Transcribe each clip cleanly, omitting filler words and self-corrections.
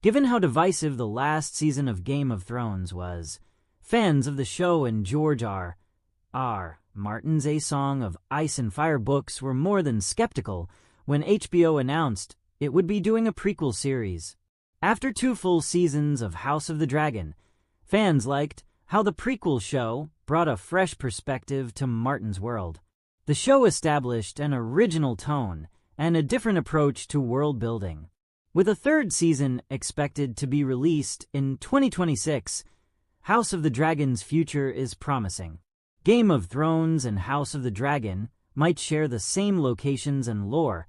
Given how divisive the last season of Game of Thrones was, fans of the show and George R. Martin's A Song of Ice and Fire books were more than skeptical when HBO announced it would be doing a prequel series. After 2 full seasons of House of the Dragon, fans liked how the prequel show brought a fresh perspective to Martin's world. The show established an original tone and a different approach to world building. With a 3rd season expected to be released in 2026, House of the Dragon's future is promising. Game of Thrones and House of the Dragon might share the same locations and lore,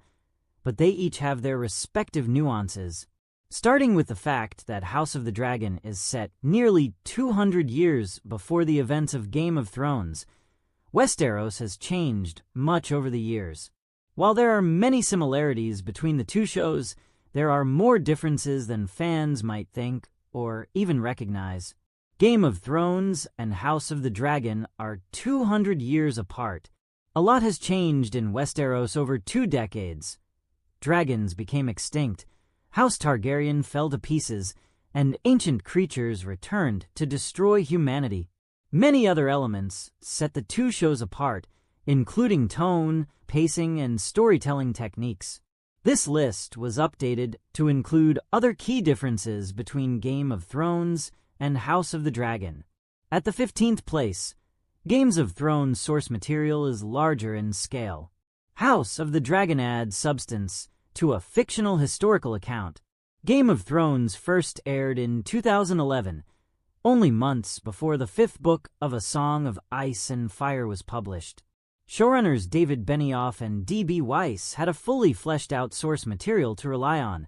but they each have their respective nuances. Starting with the fact that House of the Dragon is set nearly 200 years before the events of Game of Thrones, Westeros has changed much over the years. While there are many similarities between the 2 shows, there are more differences than fans might think or even recognize. Game of Thrones and House of the Dragon are 200 years apart. A lot has changed in Westeros over 2 decades. Dragons became extinct, House Targaryen fell to pieces, and ancient creatures returned to destroy humanity. Many other elements set the 2 shows apart, including tone, pacing, and storytelling techniques. This list was updated to include other key differences between Game of Thrones and House of the Dragon. At the 15th place, Games of Thrones source material is larger in scale. House of the Dragon adds substance to a fictional historical account. Game of Thrones first aired in 2011, only months before the 5th book of A Song of Ice and Fire was published. Showrunners David Benioff and D.B. Weiss had a fully fleshed-out source material to rely on,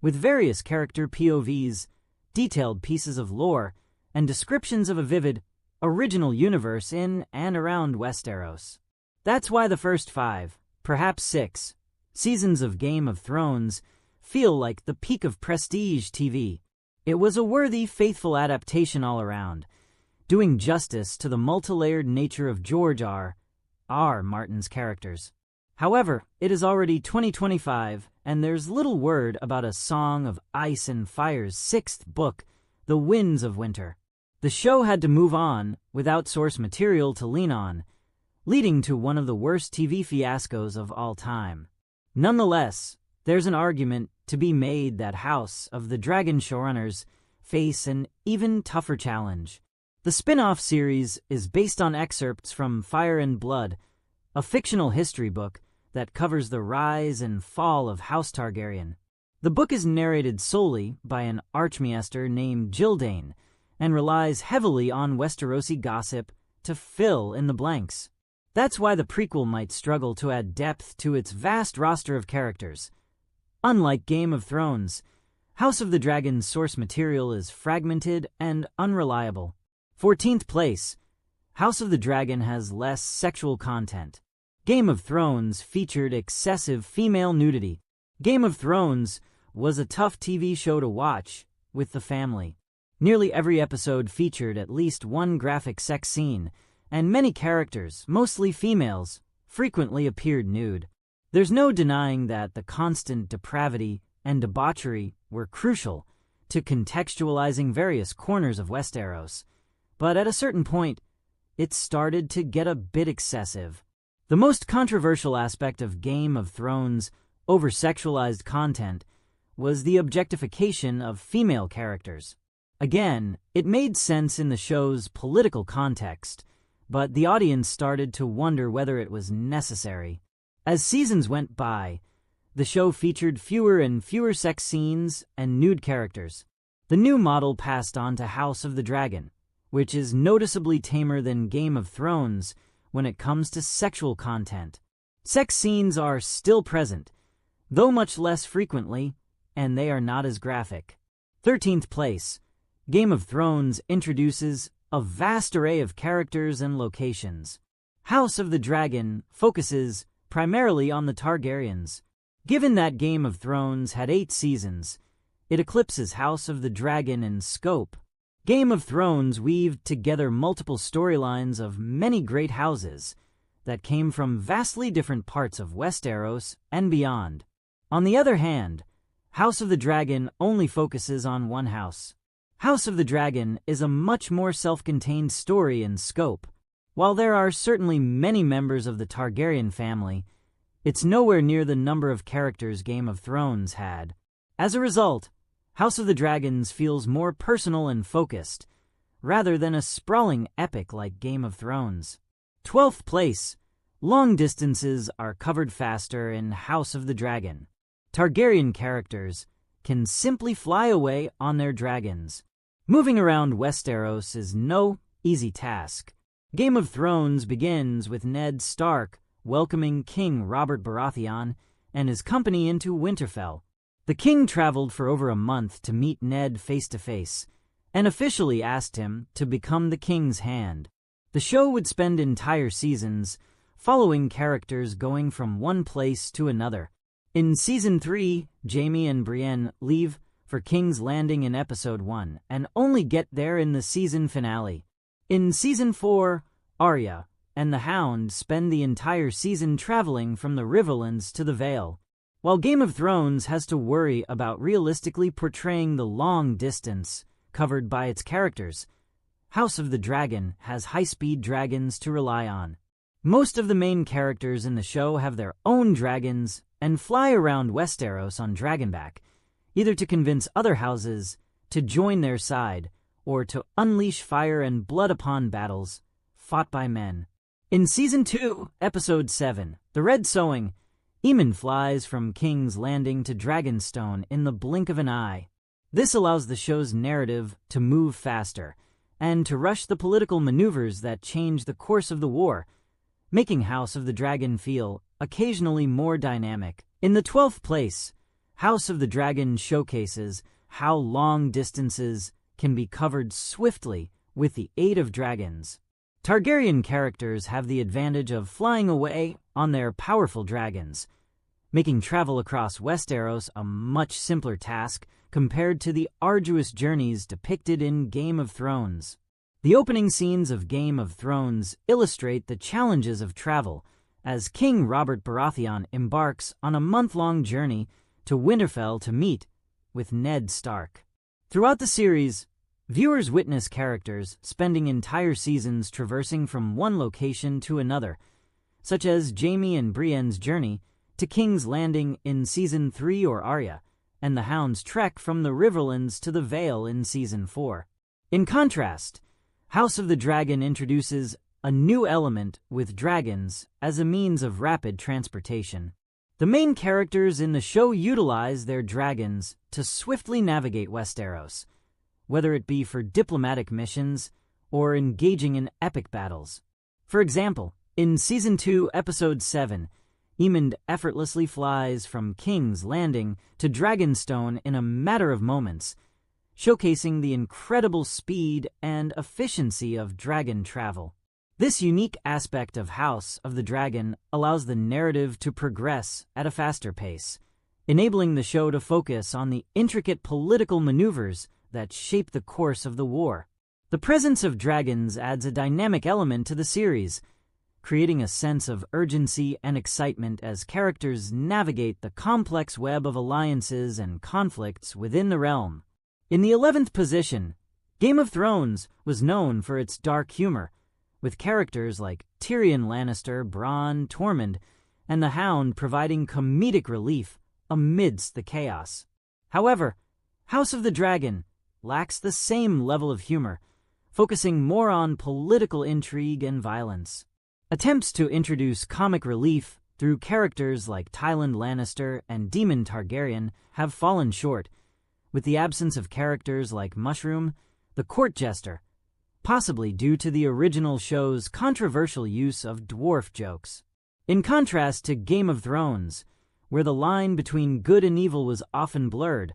with various character POVs, detailed pieces of lore, and descriptions of a vivid, original universe in and around Westeros. That's why the first 5, perhaps 6, seasons of Game of Thrones feel like the peak of prestige TV. It was a worthy, faithful adaptation all around, doing justice to the multi-layered nature of George R. Martin's characters. However, it is already 2025, and there's little word about A Song of Ice and Fire's 6th book, The Winds of Winter. The show had to move on without source material to lean on, leading to one of the worst TV fiascos of all time. Nonetheless, there's an argument to be made that House of the Dragon showrunners face an even tougher challenge. The spin-off series is based on excerpts from Fire and Blood, a fictional history book that covers the rise and fall of House Targaryen. The book is narrated solely by an archmaester named Gildane and relies heavily on Westerosi gossip to fill in the blanks. That's why the prequel might struggle to add depth to its vast roster of characters. Unlike Game of Thrones, House of the Dragon's source material is fragmented and unreliable. 14th place, House of the Dragon has less sexual content. Game of Thrones featured excessive female nudity. Game of Thrones was a tough TV show to watch with the family. Nearly every episode featured at least one graphic sex scene, and many characters, mostly females, frequently appeared nude. There's no denying that the constant depravity and debauchery were crucial to contextualizing various corners of Westeros, but at a certain point, it started to get a bit excessive. The most controversial aspect of Game of Thrones' over-sexualized content was the objectification of female characters. Again, it made sense in the show's political context, but the audience started to wonder whether it was necessary. As seasons went by, the show featured fewer and fewer sex scenes and nude characters. The new model passed on to House of the Dragon, which is noticeably tamer than Game of Thrones when it comes to sexual content. Sex scenes are still present, though much less frequently, and they are not as graphic. 13th place, Game of Thrones introduces a vast array of characters and locations. House of the Dragon focuses primarily on the Targaryens. Given that Game of Thrones had 8 seasons, it eclipses House of the Dragon in scope. Game of Thrones weaved together multiple storylines of many great houses that came from vastly different parts of Westeros and beyond. On the other hand, House of the Dragon only focuses on one house. House of the Dragon is a much more self-contained story in scope. While there are certainly many members of the Targaryen family, it's nowhere near the number of characters Game of Thrones had. As a result, House of the Dragons feels more personal and focused, rather than a sprawling epic like Game of Thrones. 12th place. Long distances are covered faster in House of the Dragon. Targaryen characters can simply fly away on their dragons. Moving around Westeros is no easy task. Game of Thrones begins with Ned Stark welcoming King Robert Baratheon and his company into Winterfell. The king traveled for over a month to meet Ned face to face, and officially asked him to become the king's hand. The show would spend entire seasons following characters going from one place to another. In Season 3, Jaime and Brienne leave for King's Landing in Episode 1 and only get there in the season finale. In Season 4, Arya and the Hound spend the entire season traveling from the Riverlands to the Vale. While Game of Thrones has to worry about realistically portraying the long distance covered by its characters, House of the Dragon has high-speed dragons to rely on. Most of the main characters in the show have their own dragons and fly around Westeros on Dragonback, either to convince other houses to join their side or to unleash fire and blood upon battles fought by men. In Season 2, Episode 7, The Red Sowing, Aemon flies from King's Landing to Dragonstone in the blink of an eye. This allows the show's narrative to move faster and to rush the political maneuvers that change the course of the war, making House of the Dragon feel occasionally more dynamic. In the 12th place, House of the Dragon showcases how long distances can be covered swiftly with the aid of dragons. Targaryen characters have the advantage of flying away on their powerful dragons, making travel across Westeros a much simpler task compared to the arduous journeys depicted in Game of Thrones. The opening scenes of Game of Thrones illustrate the challenges of travel as King Robert Baratheon embarks on a month-long journey to Winterfell to meet with Ned Stark. Throughout the series, viewers witness characters spending entire seasons traversing from one location to another, such as Jaime and Brienne's journey to King's Landing in Season 3 or Arya, and the Hound's trek from the Riverlands to the Vale in Season 4. In contrast, House of the Dragon introduces a new element with dragons as a means of rapid transportation. The main characters in the show utilize their dragons to swiftly navigate Westeros, whether it be for diplomatic missions or engaging in epic battles. For example, in Season 2, Episode 7, Aemon effortlessly flies from King's Landing to Dragonstone in a matter of moments, showcasing the incredible speed and efficiency of dragon travel. This unique aspect of House of the Dragon allows the narrative to progress at a faster pace, enabling the show to focus on the intricate political maneuvers that shape the course of the war. The presence of dragons adds a dynamic element to the series, creating a sense of urgency and excitement as characters navigate the complex web of alliances and conflicts within the realm. In the 11th position, Game of Thrones was known for its dark humor, with characters like Tyrion Lannister, Bronn, Tormund, and the Hound providing comedic relief amidst the chaos. However, House of the Dragon lacks the same level of humor, focusing more on political intrigue and violence. Attempts to introduce comic relief through characters like Tywin Lannister and Daemon Targaryen have fallen short, with the absence of characters like Mushroom, the court jester, possibly due to the original show's controversial use of dwarf jokes. In contrast to Game of Thrones, where the line between good and evil was often blurred,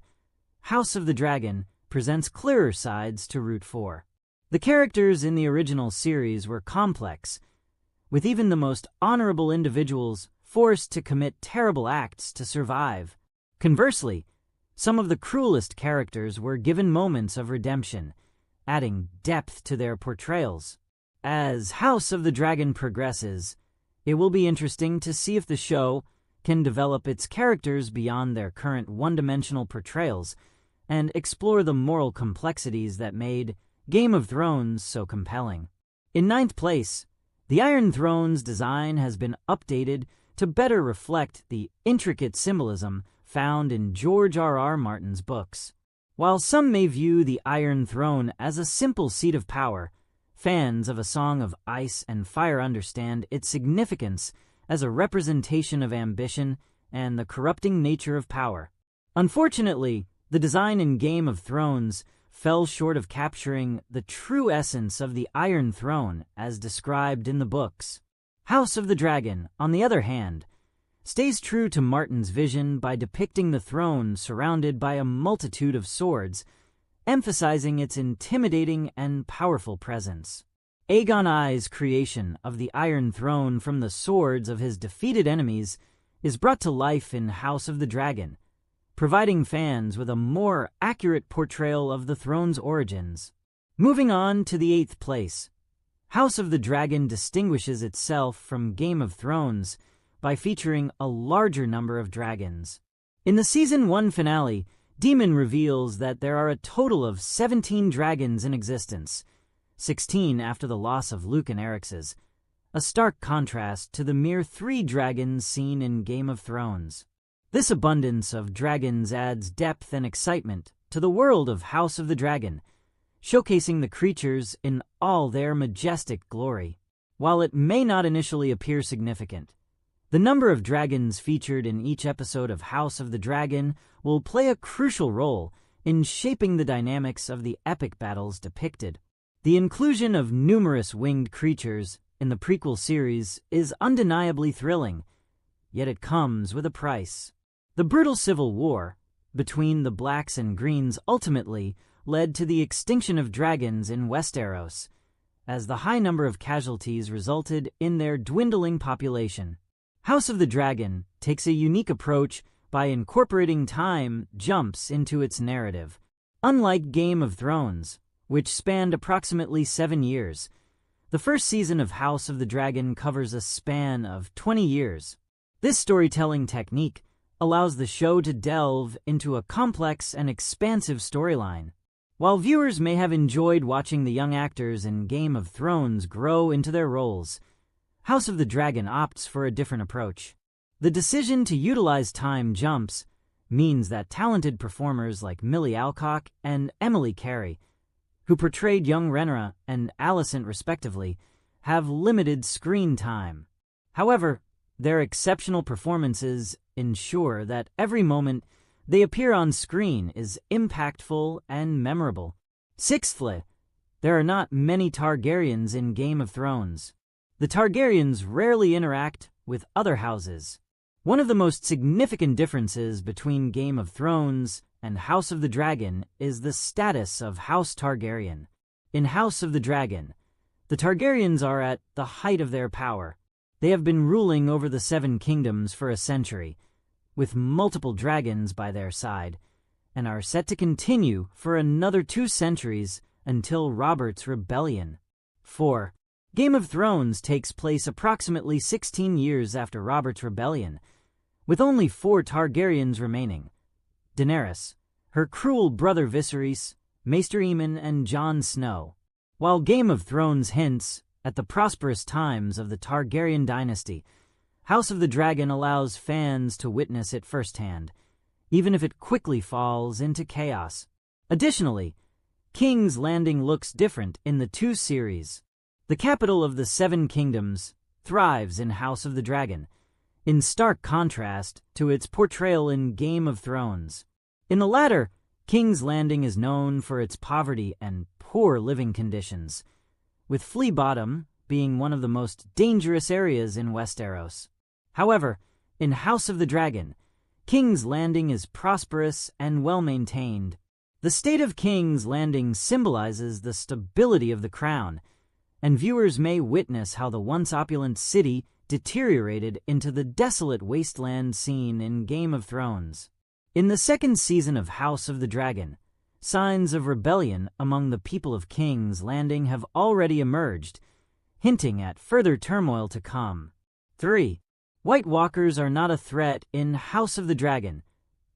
House of the Dragon presents clearer sides to root for. The characters in the original series were complex, with even the most honorable individuals forced to commit terrible acts to survive. Conversely, some of the cruelest characters were given moments of redemption, adding depth to their portrayals. As House of the Dragon progresses, it will be interesting to see if the show can develop its characters beyond their current one-dimensional portrayals and explore the moral complexities that made Game of Thrones so compelling. In ninth place, the Iron Throne's design has been updated to better reflect the intricate symbolism found in George R.R. Martin's books. While some may view the Iron Throne as a simple seat of power, fans of A Song of Ice and Fire understand its significance as a representation of ambition and the corrupting nature of power. Unfortunately, the design in Game of Thrones fell short of capturing the true essence of the Iron Throne as described in the books. House of the Dragon, on the other hand, stays true to Martin's vision by depicting the throne surrounded by a multitude of swords, emphasizing its intimidating and powerful presence. Aegon I's creation of the Iron Throne from the swords of his defeated enemies is brought to life in House of the Dragon, providing fans with a more accurate portrayal of the throne's origins. Moving on to the 8th place, House of the Dragon distinguishes itself from Game of Thrones by featuring a larger number of dragons. In the Season 1 finale, Daemon reveals that there are a total of 17 dragons in existence, 16 after the loss of Luke and Erix's, a stark contrast to the mere 3 dragons seen in Game of Thrones. This abundance of dragons adds depth and excitement to the world of House of the Dragon, showcasing the creatures in all their majestic glory. While it may not initially appear significant, the number of dragons featured in each episode of House of the Dragon will play a crucial role in shaping the dynamics of the epic battles depicted. The inclusion of numerous winged creatures in the prequel series is undeniably thrilling, yet it comes with a price. The brutal civil war between the Blacks and Greens ultimately led to the extinction of dragons in Westeros, as the high number of casualties resulted in their dwindling population. House of the Dragon takes a unique approach by incorporating time jumps into its narrative. Unlike Game of Thrones, which spanned approximately 7 years, the first season of House of the Dragon covers a span of 20 years. This storytelling technique allows the show to delve into a complex and expansive storyline. While viewers may have enjoyed watching the young actors in Game of Thrones grow into their roles, House of the Dragon opts for a different approach. The decision to utilize time jumps means that talented performers like Millie Alcock and Emily Carey, who portrayed young Rhaenyra and Alicent respectively, have limited screen time. However, their exceptional performances ensure that every moment they appear on screen is impactful and memorable. Sixthly, there are not many Targaryens in Game of Thrones. The Targaryens rarely interact with other houses. One of the most significant differences between Game of Thrones and House of the Dragon is the status of House Targaryen. In House of the Dragon, the Targaryens are at the height of their power. They have been ruling over the 7 kingdoms for a century, with multiple dragons by their side, and are set to continue for another 2 centuries until Robert's Rebellion. 4. Game of Thrones takes place approximately 16 years after Robert's Rebellion, with only 4 Targaryens remaining: Daenerys, her cruel brother Viserys, Maester Aemon, and Jon Snow. While Game of Thrones hints at the prosperous times of the Targaryen dynasty, House of the Dragon allows fans to witness it firsthand, even if it quickly falls into chaos. Additionally, King's Landing looks different in the 2 series. The capital of the 7 kingdoms thrives in House of the Dragon, in stark contrast to its portrayal in Game of Thrones. In the latter, King's Landing is known for its poverty and poor living conditions, with Flea Bottom being one of the most dangerous areas in Westeros. However, in House of the Dragon, King's Landing is prosperous and well-maintained. The state of King's Landing symbolizes the stability of the crown, and viewers may witness how the once opulent city deteriorated into the desolate wasteland seen in Game of Thrones. In the 2nd season of House of the Dragon, signs of rebellion among the people of King's Landing have already emerged, hinting at further turmoil to come. 3. White Walkers are not a threat in House of the Dragon,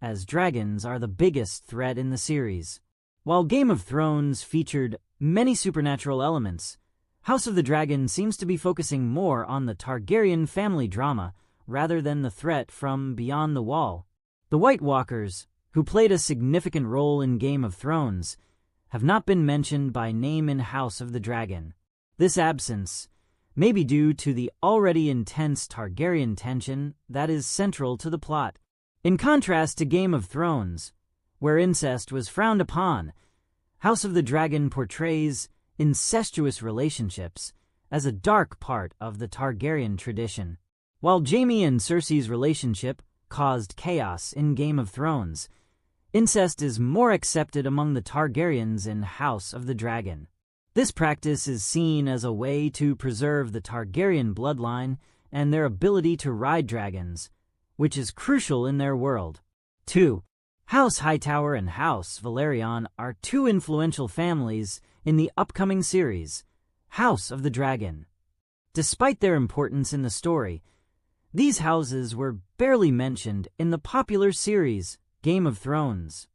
as dragons are the biggest threat in the series. While Game of Thrones featured many supernatural elements, House of the Dragon seems to be focusing more on the Targaryen family drama rather than the threat from beyond the wall. The White Walkers, who played a significant role in Game of Thrones, have not been mentioned by name in House of the Dragon. This absence may be due to the already intense Targaryen tension that is central to the plot. In contrast to Game of Thrones, where incest was frowned upon, House of the Dragon portrays incestuous relationships as a dark part of the Targaryen tradition. While Jaime and Cersei's relationship caused chaos in Game of Thrones, incest is more accepted among the Targaryens in House of the Dragon. This practice is seen as a way to preserve the Targaryen bloodline and their ability to ride dragons, which is crucial in their world. 2. House Hightower and House Velaryon are two influential families in the upcoming series, House of the Dragon. Despite their importance in the story, these houses were barely mentioned in the popular series Game of Thrones.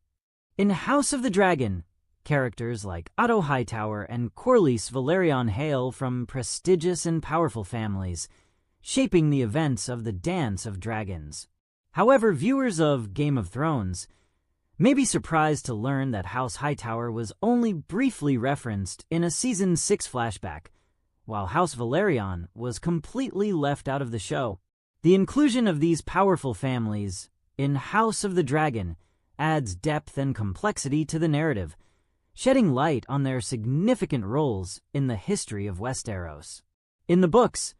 In House of the Dragon, characters like Otto Hightower and Corlys Velaryon hail from prestigious and powerful families, shaping the events of the Dance of Dragons. However, viewers of Game of Thrones may be surprised to learn that House Hightower was only briefly referenced in a Season 6 flashback, while House Velaryon was completely left out of the show. The inclusion of these powerful families in House of the Dragon adds depth and complexity to the narrative, shedding light on their significant roles in the history of Westeros. In the books,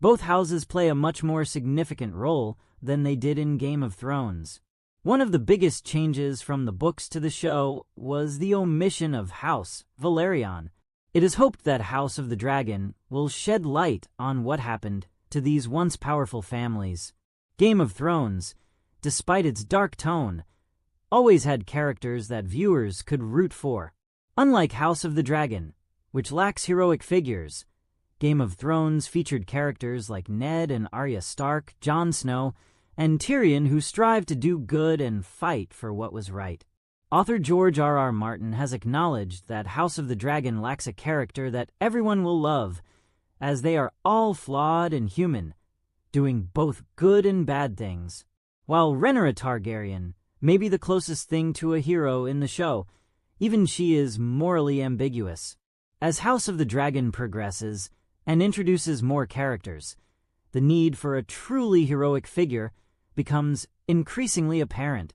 both houses play a much more significant role than they did in Game of Thrones. One of the biggest changes from the books to the show was the omission of House Velaryon. It is hoped that House of the Dragon will shed light on what happened to these once powerful families. Game of Thrones, despite its dark tone, always had characters that viewers could root for. Unlike House of the Dragon, which lacks heroic figures, Game of Thrones featured characters like Ned and Arya Stark, Jon Snow, and Tyrion who strive to do good and fight for what was right. Author George R.R. Martin has acknowledged that House of the Dragon lacks a character that everyone will love, as they are all flawed and human, doing both good and bad things. While Rhaenyra Targaryen may be the closest thing to a hero in the show, even she is morally ambiguous. As House of the Dragon progresses and introduces more characters, the need for a truly heroic figure becomes increasingly apparent.